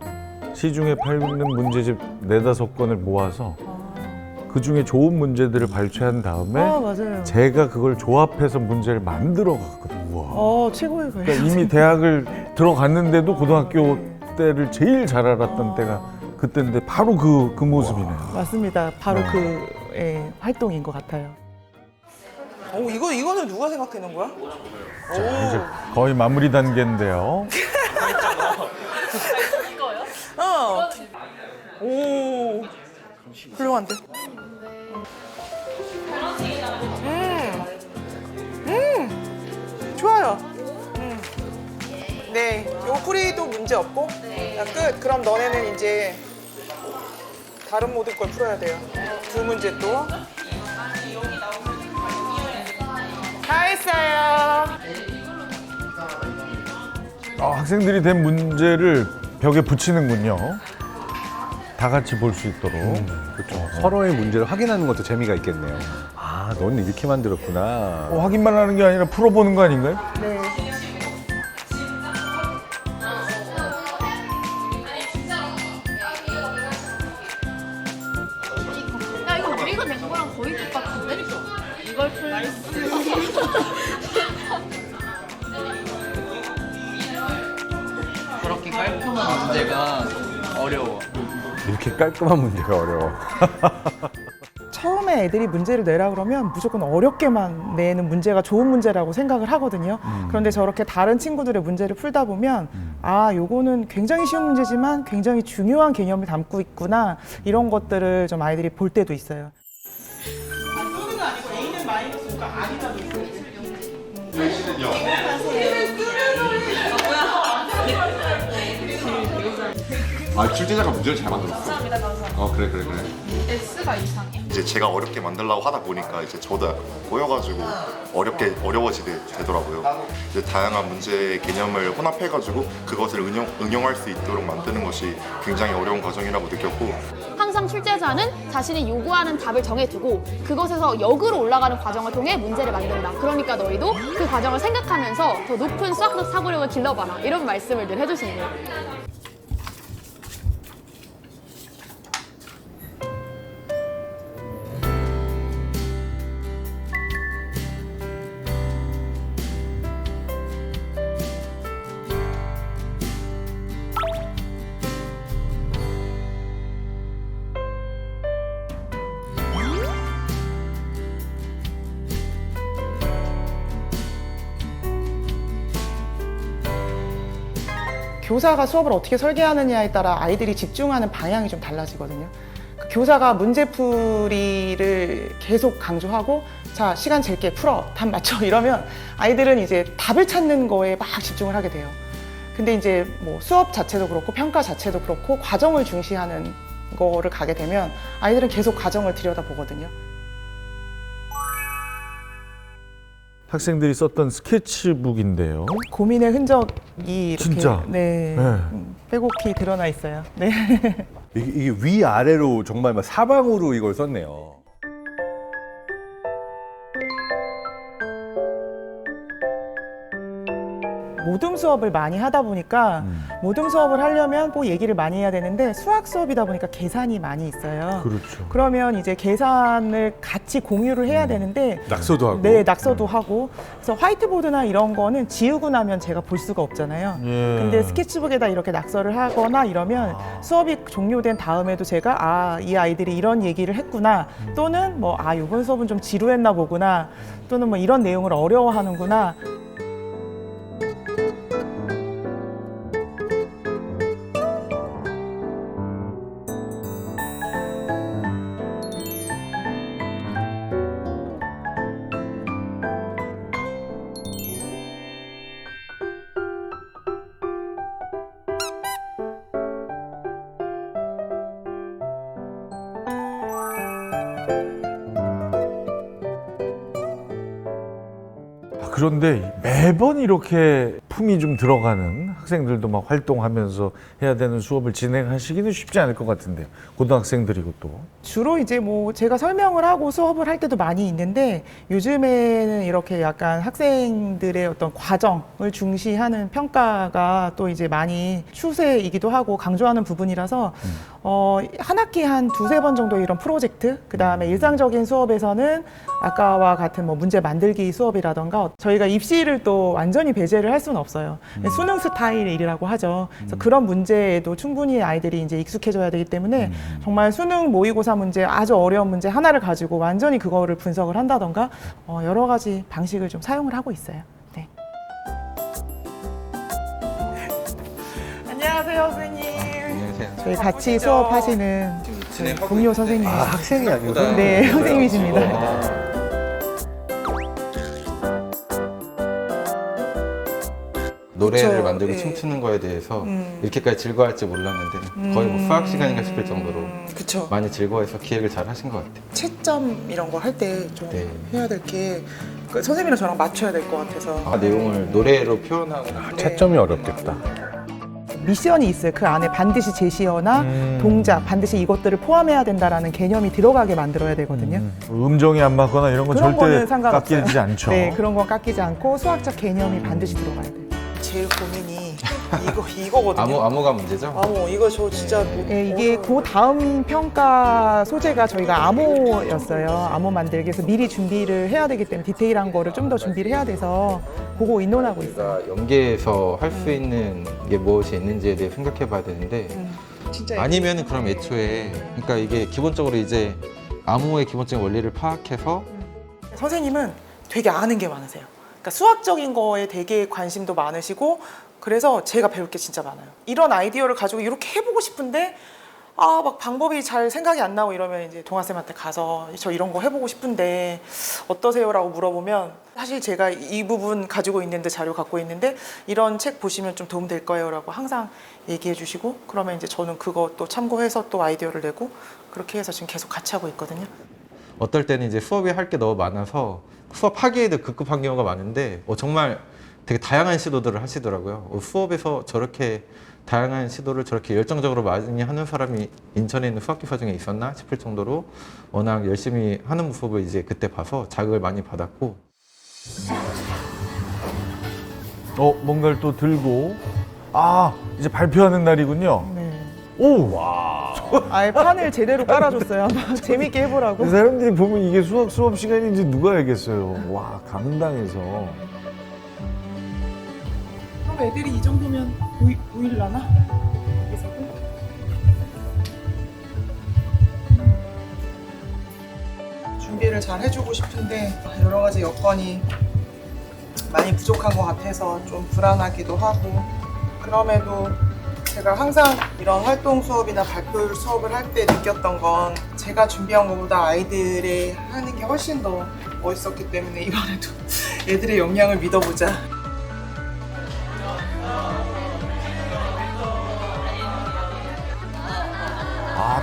시중에 팔는 문제집 4-5권을 모아서 그중에 좋은 문제들을 발췌한 다음에 맞아요. 제가 그걸 조합해서 문제를 만들어 갔거든요. 우와. 최고의 거예요. 그러니까 이미 대학을 들어갔는데도 고등학교 때를 제일 잘 알았던 때가 그때인데 바로 그 모습이네요. 맞습니다. 바로 네. 그 활동인 것 같아요. 이거는 누가 생각해 놓은 거야? 자, 이제 거의 마무리 단계인데요. 오, 훌륭한데? 좋아요. 네, 요 풀이도 문제 없고. 자, 끝. 그럼 너네는 이제 다른 모든 걸 풀어야 돼요. 2문제 또. 다 했어요. 학생들이 된 문제를 벽에 붙이는군요. 다 같이 볼 수 있도록. 그렇죠. 서로의 문제를 확인하는 것도 재미가 있겠네요. 아, 너는 이렇게 만들었구나. 확인만 하는 게 아니라 풀어보는 거 아닌가요? 네. 그렇게 깔끔한 문제가 어려워. 이렇게 깔끔한 문제가 어려워. 처음에 애들이 문제를 내라 그러면 무조건 어렵게만 내는 문제가 좋은 문제라고 생각을 하거든요. 그런데 저렇게 다른 친구들의 문제를 풀다 보면 아, 요거는 굉장히 쉬운 문제지만 굉장히 중요한 개념을 담고 있구나, 이런 것들을 좀 아이들이 볼 때도 있어요. 또는 아니고 A는 마이너스가 아니라고 있어요. 아, 출제자가 문제를 잘 만들었어. 그래. S가 이상해? 이제 제가 어렵게 만들려고 하다 보니까 이제 저도 약간 꼬여가지고 어려워지더라고요. 이제 다양한 문제의 개념을 혼합해가지고 그것을 응용할 수 있도록 만드는 것이 굉장히 어려운 과정이라고 느꼈고, 항상 출제자는 자신이 요구하는 답을 정해두고 그것에서 역으로 올라가는 과정을 통해 문제를 만든다. 그러니까 너희도 그 과정을 생각하면서 더 높은 수학적 사고력을 길러봐라. 이런 말씀을 늘 해주시는 거예요. 교사가 수업을 어떻게 설계하느냐에 따라 아이들이 집중하는 방향이 좀 달라지거든요. 교사가 문제풀이를 계속 강조하고 자, 시간 잴게 풀어, 답 맞춰 이러면 아이들은 이제 답을 찾는 거에 막 집중을 하게 돼요. 근데 이제 뭐 수업 자체도 그렇고 평가 자체도 그렇고 과정을 중시하는 거를 가게 되면 아이들은 계속 과정을 들여다보거든요. 학생들이 썼던 스케치북인데요. 고민의 흔적이 이렇게 진짜? 네, 네. 빼곡히 드러나 있어요. 네. 이게 위아래로 정말 막 사방으로 이걸 썼네요. 모둠 수업을 많이 하다 보니까 모둠 수업을 하려면 뭐 얘기를 많이 해야 되는데 수학 수업이다 보니까 계산이 많이 있어요. 그렇죠. 그러면 이제 계산을 같이 공유를 해야 되는데 낙서도 하고. 네, 낙서도 하고. 그래서 화이트보드나 이런 거는 지우고 나면 제가 볼 수가 없잖아요. 예. 근데 스케치북에다 이렇게 낙서를 하거나 이러면 수업이 종료된 다음에도 제가 아, 이 아이들이 이런 얘기를 했구나, 또는 뭐 아, 이번 수업은 좀 지루했나 보구나, 또는 뭐 이런 내용을 어려워하는구나. 그런데 매번 이렇게 품이 좀 들어가는 학생들도 막 활동하면서 해야 되는 수업을 진행하시기는 쉽지 않을 것 같은데요. 고등학생들이고 또. 주로 이제 뭐 제가 설명을 하고 수업을 할 때도 많이 있는데 요즘에는 이렇게 약간 학생들의 어떤 과정을 중시하는 평가가 또 이제 많이 추세이기도 하고 강조하는 부분이라서 한 학기에 한 두세 번 정도 이런 프로젝트, 그 다음에 일상적인 수업에서는 아까와 같은 뭐 문제 만들기 수업이라던가, 저희가 입시를 또 완전히 배제를 할 수는 없어요. 수능 스타일의 일이라고 하죠. 그래서 그런 문제에도 충분히 아이들이 이제 익숙해져야 되기 때문에 정말 수능 모의고사 문제, 아주 어려운 문제 하나를 가지고 완전히 그거를 분석을 한다던가 여러 가지 방식을 좀 사용을 하고 있어요. 네. 안녕하세요, 선생님. 안녕하세요. 저희 같이 수업하시는 저희 동료 선생님. 아, 학생이 아니고 네, 선생님이십니다. 노래를 그쵸, 만들고 네. 춤추는 거에 대해서 이렇게까지 즐거워할지 몰랐는데 거의 뭐 수학 시간인가 싶을 정도로 그쵸. 많이 즐거워해서 기획을 잘 하신 것 같아요. 채점 이런 거 할 때 좀 네. 해야 될 게 선생님이랑 저랑 맞춰야 될 것 같아서. 내용을 노래로 표현하고 채점이 어렵겠다. 미션이 있어요. 그 안에 반드시 제시어나 동작, 반드시 이것들을 포함해야 된다라는 개념이 들어가게 만들어야 되거든요. 음정이 안 맞거나 이런 건 그런 절대 거는 상관없어요. 깎이지 않죠. 네, 그런 건 깎이지 않고 수학적 개념이 반드시 들어가야 돼요. 제일 고민이 이거거든요. 암호가 문제죠? 이거 저 진짜 네, 이게 그 다음 평가 소재가 저희가 암호였어요. 암호 만들기에서 미리 준비를 해야 되기 때문에 디테일한 거를 좀 더 준비를 해야 돼서 그거 의논하고 있어요. 연계에서 할 수 있는 게 무엇이 있는지에 대해 생각해 봐야 되는데 진짜 아니면은 그럼 애초에 그러니까 이게 기본적으로 이제 암호의 기본적인 원리를 파악해서 선생님은 되게 아는 게 많으세요. 그러니까 수학적인 거에 되게 관심도 많으시고 그래서 제가 배울 게 진짜 많아요. 이런 아이디어를 가지고 이렇게 해보고 싶은데 막 방법이 잘 생각이 안 나고 이러면 이제 동아쌤한테 가서 저 이런 거 해보고 싶은데 어떠세요? 라고 물어보면 사실 제가 이 부분 가지고 있는데 자료 갖고 있는데 이런 책 보시면 좀 도움 될 거예요 라고 항상 얘기해 주시고 그러면 이제 저는 그거 또 참고해서 또 아이디어를 내고 그렇게 해서 지금 계속 같이 하고 있거든요. 어떨 때는 이제 수업에 할 게 너무 많아서 수업하기에도 급급한 경우가 많은데 정말 되게 다양한 시도들을 하시더라고요. 수업에서 저렇게 다양한 시도를 저렇게 열정적으로 많이 하는 사람이 인천에 있는 수학교사 중에 있었나 싶을 정도로 워낙 열심히 하는 모습을 이제 그때 봐서 자극을 많이 받았고 뭔가를 또 들고 이제 발표하는 날이군요. 네. 오, 와. 아예 판을 제대로 깔아줬어요. 아마 재밌게 해보라고. 사람들이 보면 이게 수업 시간인지 누가 알겠어요. 와, 강당에서. 그럼 애들이 이 정도면 보일라나? 준비를 잘 해주고 싶은데 여러 가지 여건이 많이 부족한 것 같아서 좀 불안하기도 하고 그럼에도 제가 항상 이런 활동 수업이나 발표 수업을 할 때 느꼈던 건 제가 준비한 것보다 아이들의 하는 게 훨씬 더 멋있었기 때문에 이번에도 애들의 역량을 믿어보자.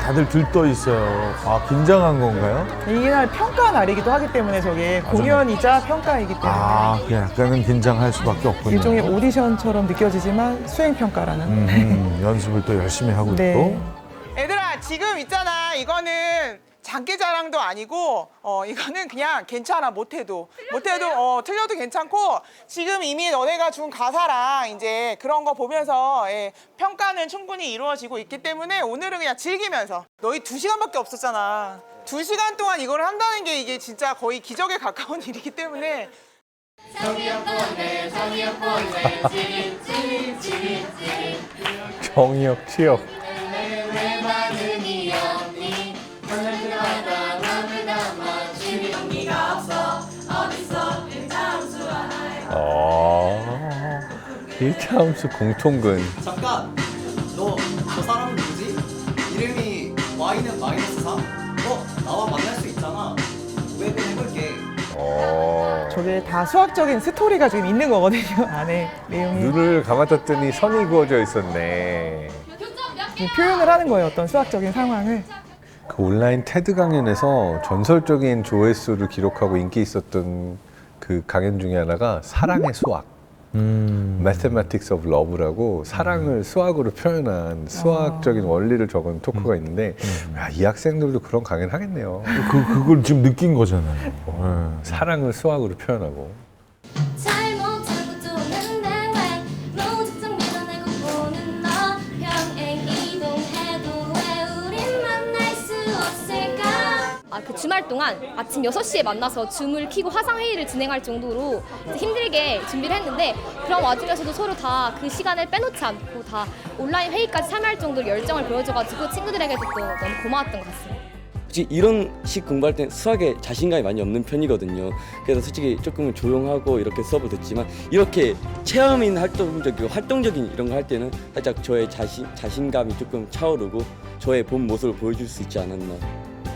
다들 들떠 있어요. 긴장한 건가요? 이날 평가 날이기도 하기 때문에 저게 공연이자 평가이기 때문에 그냥 약간은 긴장할 수밖에 없군요. 일종의 오디션처럼 느껴지지만 수행평가라는 연습을 또 열심히 하고 네. 있고. 얘들아 지금 있잖아 이거는 장기자랑도 아니고 이거는 그냥 괜찮아 못해도 틀려도 괜찮고 지금 이미 너네가 준 가사랑 이제 그런 거 보면서 평가는 충분히 이루어지고 있기 때문에 오늘은 그냥 즐기면서 너희 2시간밖에 없었잖아 2시간 동안 이걸 한다는 게 이게 진짜 거의 기적에 가까운 일이기 때문에 정역, 치역. 일차함수 공통근. 잠깐! 저 사람이 누구지? 이름이 Y는 -3? 나와 만날 수 있잖아. 웹에 해볼게. 저게 다 수학적인 스토리가 지금 있는 거거든요. 안에 내용이 눈을 감아떴더니 선이 그어져 있었네. 표현을 하는 거예요. 어떤 수학적인 상황을. 그 온라인 테드 강연에서 전설적인 조회수를 기록하고 인기 있었던 그 강연 중에 하나가 사랑의 수학. Mathematics of Love라고 사랑을 수학으로 표현한 수학적인 원리를 적은 토크가 있는데 이 학생들도 그런 강연 하겠네요. 그걸 지금 느낀 거잖아요. 사랑을 수학으로 표현하고. 잘못하고 도는데 왜 무작정 밀어내고 보는 너 평행 이동해도 왜 우린 만날 수 없을까. 그 주말 동안 아침 6시에 만나서 줌을 켜고 화상회의를 진행할 정도로 힘들게 준비를 했는데 그런 와중에서도 서로 다 그 시간을 빼놓지 않고 다 온라인 회의까지 참여할 정도로 열정을 보여줘가지고 친구들에게도 또 너무 고마웠던 것 같습니다. 솔직히 이런 식 공부할 땐 수학에 자신감이 많이 없는 편이거든요. 그래서 솔직히 조금은 조용하고 이렇게 수업을 듣지만 이렇게 체험인 활동적이고 활동적인 이런 거 할 때는 살짝 저의 자신감이 조금 차오르고 저의 본 모습을 보여줄 수 있지 않았나.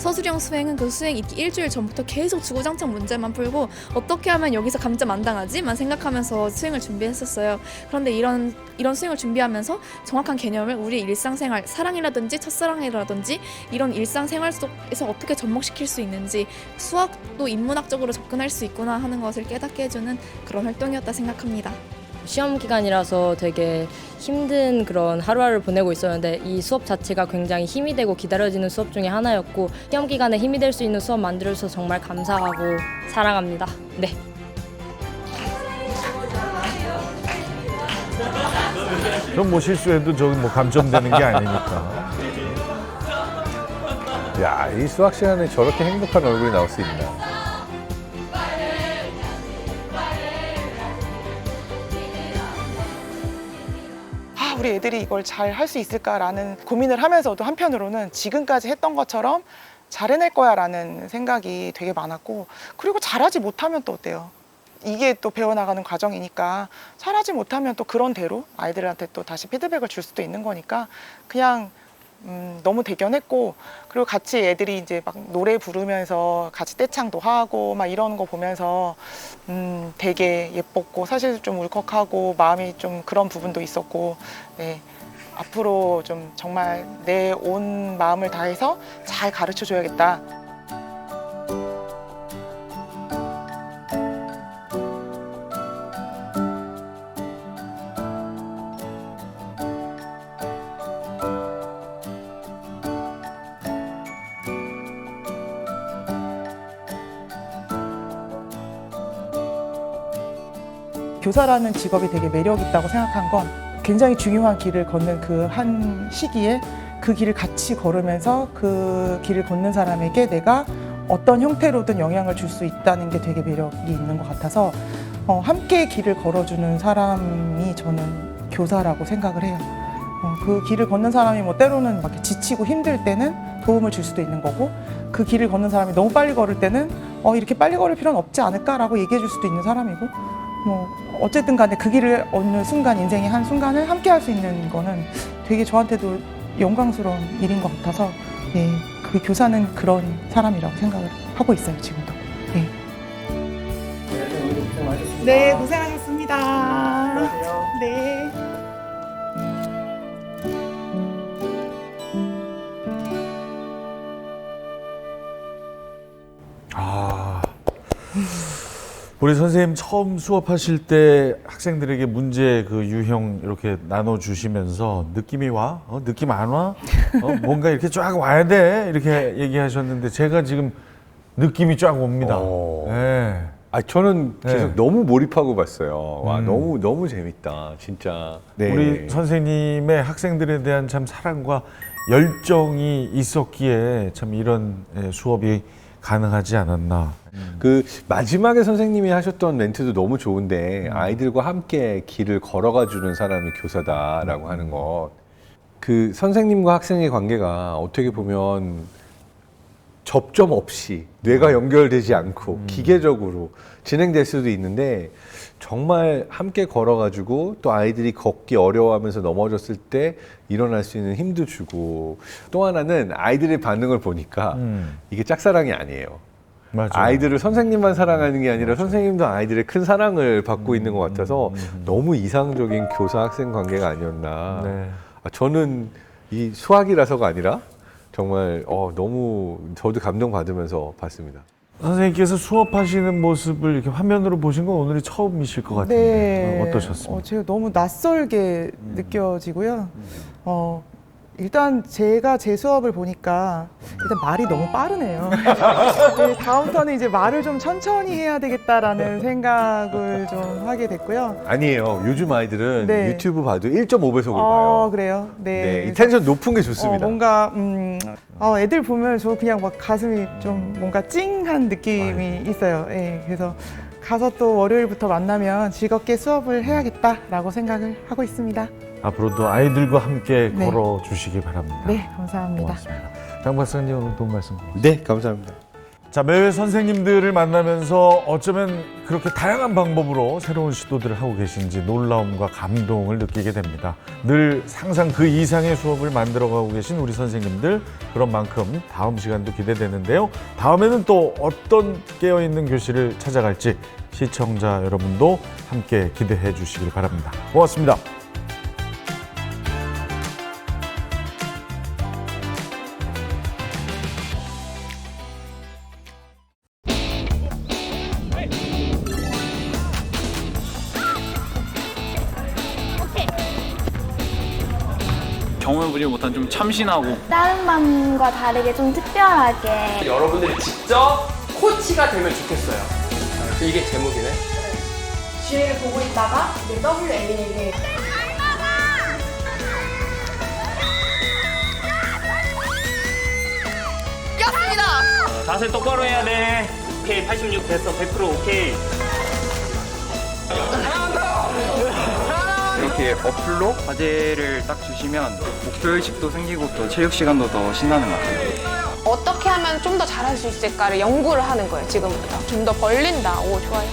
서술형 수행은 그 수행 있기 일주일 전부터 계속 주구장창 문제만 풀고 어떻게 하면 여기서 감점 안 당하지만 생각하면서 수행을 준비했었어요. 그런데 이런 수행을 준비하면서 정확한 개념을 우리 일상생활, 사랑이라든지 첫사랑이라든지 이런 일상생활 속에서 어떻게 접목시킬 수 있는지 수학도 인문학적으로 접근할 수 있구나 하는 것을 깨닫게 해주는 그런 활동이었다 생각합니다. 시험 기간이라서 되게 힘든 그런 하루하루를 보내고 있었는데 이 수업 자체가 굉장히 힘이 되고 기다려지는 수업 중에 하나였고 시험 기간에 힘이 될 수 있는 수업 만들어주셔서 정말 감사하고 사랑합니다. 네. 전 뭐 실수해도 저기 뭐 감점되는 게 아니니까. 야, 이 수학 시간에 저렇게 행복한 얼굴이 나올 수 있나? 우리 애들이 이걸 잘 할 수 있을까라는 고민을 하면서도 한편으로는 지금까지 했던 것처럼 잘 해낼 거야라는 생각이 되게 많았고, 그리고 잘하지 못하면 또 어때요? 이게 또 배워나가는 과정이니까 잘하지 못하면 또 그런 대로 아이들한테 또 다시 피드백을 줄 수도 있는 거니까 그냥 너무 대견했고, 그리고 같이 애들이 이제 막 노래 부르면서 같이 떼창도 하고 막 이런 거 보면서 되게 예뻤고, 사실 좀 울컥하고 마음이 좀 그런 부분도 있었고, 네. 앞으로 좀 정말 내 온 마음을 다해서 잘 가르쳐 줘야겠다. 교사라는 직업이 되게 매력 있다고 생각한 건, 굉장히 중요한 길을 걷는 그 한 시기에 그 길을 같이 걸으면서 그 길을 걷는 사람에게 내가 어떤 형태로든 영향을 줄 수 있다는 게 되게 매력이 있는 것 같아서 함께 길을 걸어주는 사람이 저는 교사라고 생각을 해요. 그 길을 걷는 사람이 뭐 때로는 막 지치고 힘들 때는 도움을 줄 수도 있는 거고, 그 길을 걷는 사람이 너무 빨리 걸을 때는 이렇게 빨리 걸을 필요는 없지 않을까라고 얘기해 줄 수도 있는 사람이고, 뭐 어쨌든 간에 그 길을 어느 순간, 인생의 한 순간을 함께 할 수 있는 거는 되게 저한테도 영광스러운 일인 것 같아서, 네, 그 교사는 그런 사람이라고 생각을 하고 있어요, 지금도. 네. 네, 고생하셨습니다. 네. 우리 선생님 처음 수업하실 때 학생들에게 문제 그 유형 이렇게 나눠주시면서 느낌이 와? 느낌 안 와? 뭔가 이렇게 쫙 와야 돼? 이렇게 얘기하셨는데 제가 지금 느낌이 쫙 옵니다. 네. 저는 계속 네. 너무 몰입하고 봤어요. 와, 너무 재밌다, 진짜. 네. 우리 선생님의 학생들에 대한 참 사랑과 열정이 있었기에 참 이런 수업이 가능하지 않았나. 그 마지막에 선생님이 하셨던 멘트도 너무 좋은데, 아이들과 함께 길을 걸어가 주는 사람이 교사다라고 하는 것. 그 선생님과 학생의 관계가 어떻게 보면 접점 없이 뇌가 연결되지 않고 기계적으로 진행될 수도 있는데, 정말 함께 걸어가지고 또 아이들이 걷기 어려워하면서 넘어졌을 때 일어날 수 있는 힘도 주고, 또 하나는 아이들의 반응을 보니까 이게 짝사랑이 아니에요. 맞아요. 아이들을 선생님만 사랑하는 게 아니라 선생님도 아이들의 큰 사랑을 받고 있는 것 같아서 너무 이상적인 교사 학생 관계가 아니었나. 네. 저는 이 수학이라서가 아니라 정말 너무 저도 감동받으면서 봤습니다. 선생님께서 수업하시는 모습을 이렇게 화면으로 보신 건 오늘이 처음이실 것 같은데 네. 어떠셨습니까? 제가 너무 낯설게 느껴지고요. 일단 제가 제 수업을 보니까 일단 말이 너무 빠르네요. 네, 다음부터는 이제 말을 좀 천천히 해야 되겠다라는 생각을 좀 하게 됐고요. 아니에요. 요즘 아이들은 네. 유튜브 봐도 1.5배속으로 봐요. 그래요? 네. 네, 이 텐션 높은 게 좋습니다. 뭔가 애들 보면 저 그냥 막 가슴이 좀 뭔가 찡한 느낌이 있어요. 네, 그래서 가서 또 월요일부터 만나면 즐겁게 수업을 해야겠다라고 생각을 하고 있습니다. 앞으로도 아이들과 함께 네. 걸어주시기 바랍니다. 네, 감사합니다. 고맙습니다. 장 박사님 오늘 도움 말씀. 네, 감사합니다. 자, 매회 선생님들을 만나면서 어쩌면 그렇게 다양한 방법으로 새로운 시도들을 하고 계신지 놀라움과 감동을 느끼게 됩니다. 늘 상상 그 이상의 수업을 만들어가고 계신 우리 선생님들, 그런 만큼 다음 시간도 기대되는데요. 다음에는 또 어떤 깨어있는 교실을 찾아갈지 시청자 여러분도 함께 기대해 주시길 바랍니다. 고맙습니다. 경험해보지 못한 좀 참신하고 다른 반과 다르게 좀 특별하게 여러분들이 직접 코치가 되면 좋겠어요. 이게 제목이네. 뒤를 보고 있다가 이제 WA에게 자세 똑바로 해야 돼. 오케이, 86 됐어. 100% 오케이. 이렇게 어플로 과제를 딱 주시면 목표의식도 생기고 또 체육 시간도 더 신나는 것 같아요. 어떻게 하면 좀 더 잘할 수 있을까를 연구를 하는 거예요, 지금부터. 좀 더 벌린다. 오, 좋아요.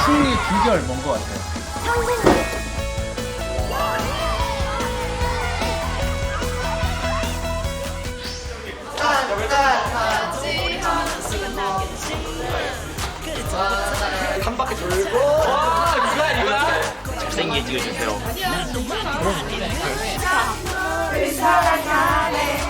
승리 비결 뭔 것 같아요? 한 바퀴 돌고. 와, 이거야. 잘생기게 찍어주세요. 그 사랑하네